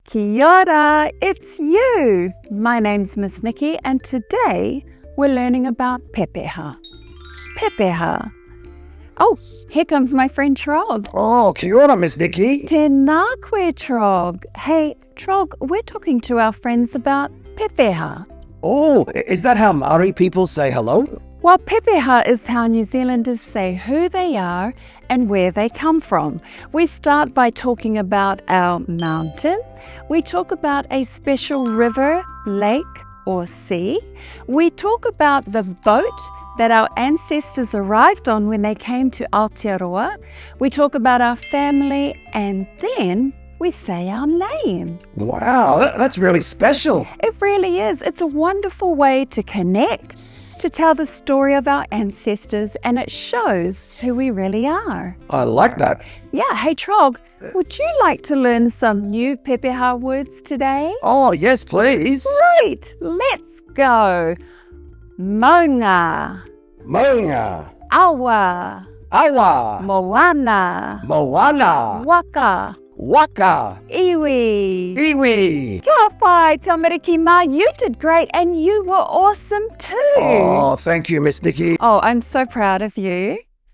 Kia ora, it's you. My name's Miss Nicky and today we're learning about Pepeha. Pepeha. Oh, here comes my friend Troggg. Oh, kia ora, Miss Nicky. Tēnā koe, Troggg. Hey, Troggg, we're talking to our friends about Pepeha. Oh, is that how Māori people say hello? Well, Pepeha is how New Zealanders say who they are and where they come from. We start by talking about our mountain. We talk about a special river, lake or sea. We talk about the boat that our ancestors arrived on when they came to Aotearoa. We talk about our family and then we say our name. Wow, that's really special. It really is. It's a wonderful way to connect, to tell the story of our ancestors, and it shows who we really are. I like that. Yeah, hey Troggg, would you like to learn some new Pepeha words today? Oh, yes, please. Great, let's go. Maunga, Maunga, awa, awa, moana, moana, waka, waka, iwi. iwi. Ka whai, tamariki mā, you did great and you were awesome too. Oh, thank you, Miss Nicky. Oh, I'm so proud of you.